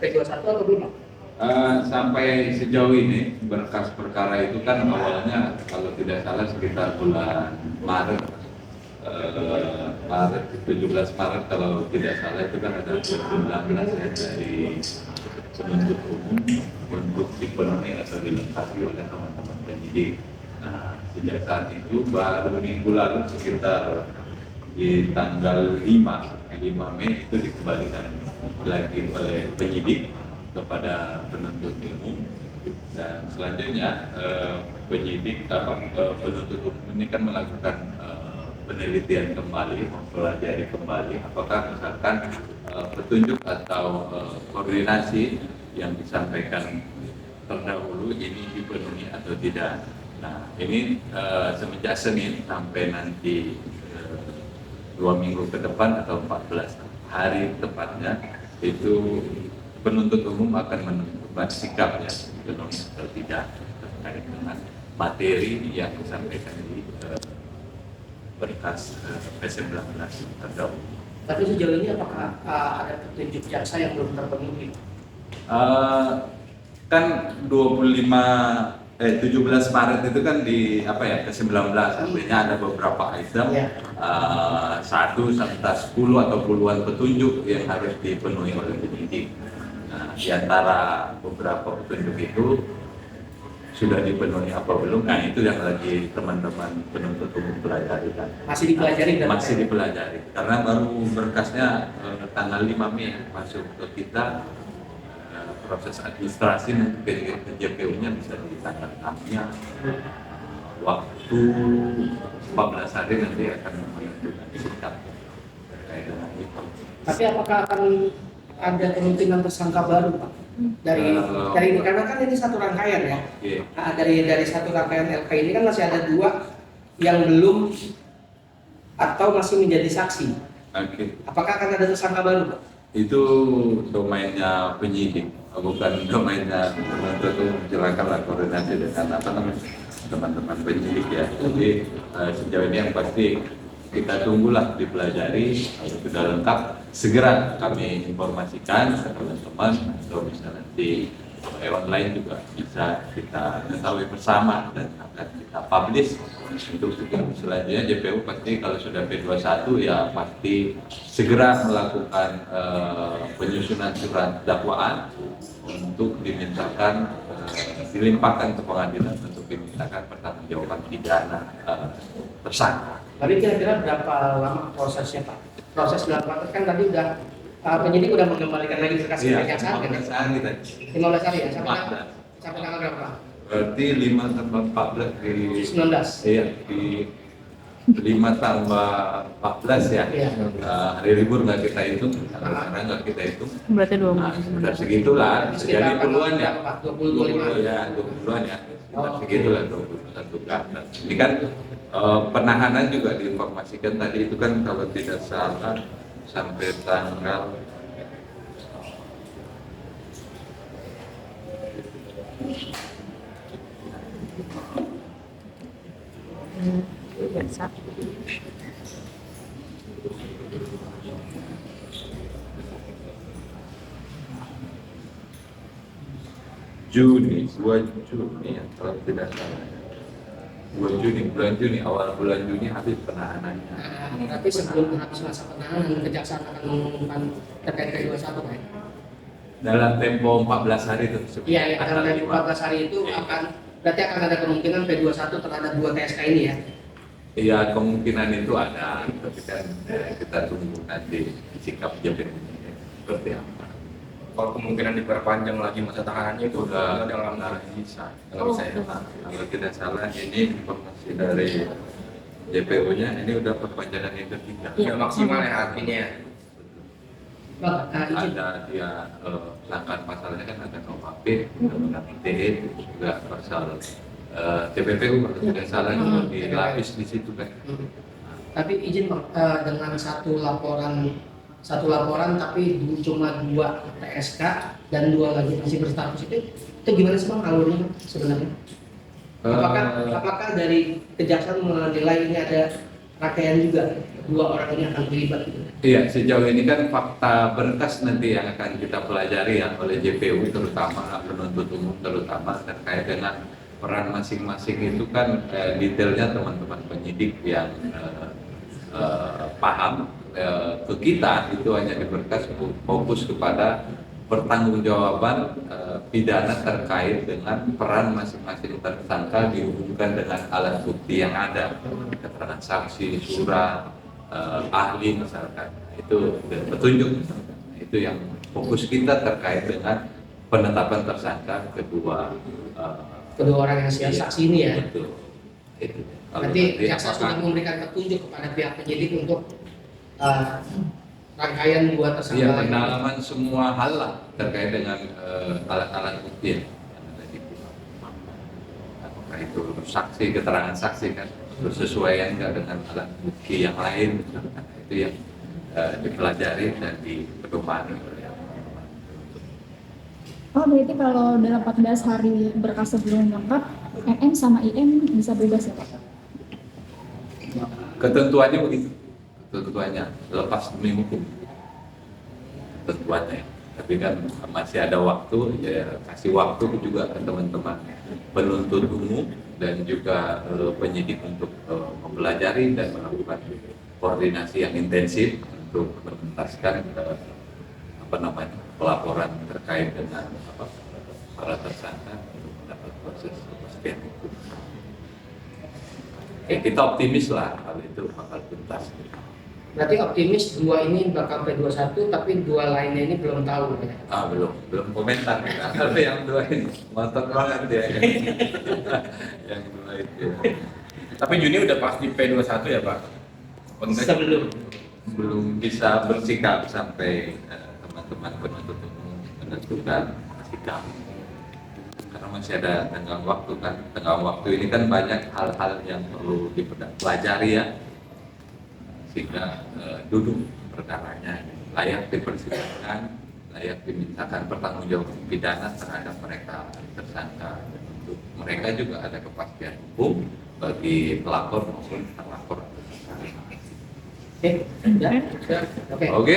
P21 atau belum? Sampai sejauh ini berkas perkara itu kan awalnya kalau tidak salah sekitar bulan Maret, 17 Maret kalau tidak salah itu kan ada 19 ya dari penuntut umum untuk dipenuhi atau dilengkapi oleh teman-teman penyidik. Nah, sejak saat itu baru minggu lalu sekitar di tanggal 5 Mei itu dikembalikan lagi oleh penyidik kepada penuntut umum, dan selanjutnya penuntut umum ini kan melakukan penelitian kembali, mempelajari kembali apakah misalkan petunjuk atau koordinasi yang disampaikan terdahulu ini dipenuhi atau tidak. Nah, ini semenjak Senin sampai nanti 2 minggu ke depan atau 14 hari tepatnya itu penuntut umum akan menentukan sikapnya penuhi atau tidak terkait dengan materi yang disampaikan di berkas P19 terdahulu. Tapi sejauh ini apakah ada petunjuk jaksa yang belum terpenuhi? Kan 17 Maret itu kan di ke-19 artinya ada beberapa item, 1 sampai 10 atau puluhan petunjuk yang harus dipenuhi oleh penyidik. Nah, di antara beberapa petunjuk itu sudah dipenuhi apa belum? Nah, itu yang lagi teman-teman penuntut umum pelajari kan. Masih dipelajari? Masih dipelajari karena baru berkasnya tanggal 5 Mei masuk ke kita. Proses administrasi nanti ke JPU-nya bisa di tanggal 6-nya, waktu 14 hari nanti akan menentukan sikap terkait dengan itu. Tapi apakah akan ada kemungkinan tersangka baru, Pak? Dari ini karena kan ini satu rangkaian ya. Nah, dari satu rangkaian LK ini kan masih ada 2 yang belum atau masih menjadi saksi. Apakah akan ada tersangka baru, Pak? Itu domainnya penyidik, bukan domainnya penuntut umum. Silakanlah koordinasi dengan teman-teman penyidik ya. Jadi sejauh ini yang pasti kita tunggulah dipelajari, kalau sudah lengkap segera kami informasikan ke teman-teman, atau misalnya nanti online juga bisa kita ketahui bersama dan akan kita publish untuk selanjutnya. JPU pasti kalau sudah P21 ya pasti segera melakukan penyusunan surat dakwaan untuk dimintakan dilimpahkan ke pengadilan untuk dimintakan pertanggungjawaban pidana tersangka. Tapi kira-kira berapa lama prosesnya, Pak? Proses dilakukan kan tadi udah penyidik udah mengembalikan lagi berkas ke kejaksaan kan? 15 hari tadi. 15 hari ya? Sampai tanggal berapa? Berarti 5 tambah 14 di 19. Iya, di 5 tambah 14 ya. Iya. Hari libur nggak kita hitung, karena nggak kita hitung. Berarti 2 Sudah segitulah, jadi puluhan ya. 20-25 ya, 20-an ya. Sudah segitulah 21 ke atas. Ini kan penahanan juga diinformasikan tadi itu kan kalau tidak salah sampai tanggal biasa. Juni, 2 Juni ya, kalau tidak salah. 2 Juni, awal bulan Juni habis penahanannya. Tapi sebelum habis masa penahanan, kejaksaan akan mengumumkan terkait P21, Pak? Dalam tempo 14 hari itu. Iya, dalam tempo 14 hari itu berarti akan ada kemungkinan P21 terhadap 2 TSK ini ya? Iya, kemungkinan itu ada, tapi kan kita tunggu nanti sikap JPU seperti apa. Kalau kemungkinan diperpanjang lagi masa tahanannya itu Udah nggak bisa. Nggak bisa ya? Kalau tidak salah ini informasi dari JPU-nya ini udah perpanjangan yang ketiga. Nggak maksimal ya artinya ya. Bang, izin. Ada dia langkah pasalnya kan ada KUHP, Undang-Undang ITE, juga pasal TPPU kalau tidak salah juga dilapis di situ kan. Tapi izin Bang, dengan satu laporan tapi cuma 2 TSK dan 2 lagi masih berstatus itu gimana sih Bang alurnya sebenarnya? Apakah dari kejaksaan menilai ini ada rangkaian juga? dua orang ini akan terlibat gitu. Iya, sejauh ini kan fakta berkas nanti yang akan kita pelajari ya oleh JPU terutama penuntut umum terutama terkait dengan peran masing-masing itu kan detailnya teman-teman penyidik yang paham ke kita itu hanya di berkas fokus kepada pertanggungjawaban pidana terkait dengan peran masing-masing tersangka dihubungkan dengan alat bukti yang ada, keterangan saksi, surat, ahli misalkan, itu petunjuk misalkan. Itu yang fokus kita terkait dengan penetapan tersangka kedua Orang yang siap saksi ini ya. Betul. Itu. Nanti jaksa sudah memberikan petunjuk kepada pihak penyidik untuk rangkaian dua tersangka. Iya, pendalaman semua hal lah terkait dengan alat-alat bukti yang ada di apakah itu saksi, keterangan saksi kan bersesuaian nggak dengan alat bukti yang lain, misalkan. Itu yang dipelajari dan dipedomani oleh Oh, berarti kalau dalam 14 hari berkas sebelum lengkap, MM sama IM bisa bebas ya Pak? ketentuannya begitu, ketentuannya lepas demi hukum ketentuannya. Tapi kan masih ada waktu, ya kasih waktu juga ke teman-teman penuntut umum dan juga penyidik untuk mempelajari dan melakukan koordinasi yang intensif untuk menuntaskan pelaporan terkait dengan para tersangka untuk mendapat proses kepastian hukum. Kita optimis lah hal itu bakal tuntas. Berarti optimis dua ini bakal P21, tapi dua lainnya ini belum tahu ya. Belum komentar ya. Kalau yang dua ini ngotot banget ya. Yang dua itu. Ya. Tapi Juni udah pasti P21 ya Pak? Belum bisa bersikap sampai teman-teman penuntut umum menentukan sikap. Karena masih ada tenggang waktu kan. Tenggang waktu ini kan banyak hal-hal yang perlu dipelajari ya. Sehingga duduk perkaranya layak dipersidangan, layak dimintakan pertanggungjawaban pidana terhadap mereka tersangka. Untuk mereka juga ada kepastian hukum bagi pelapor maupun terlapor. Oke, ya. Oke. Oke.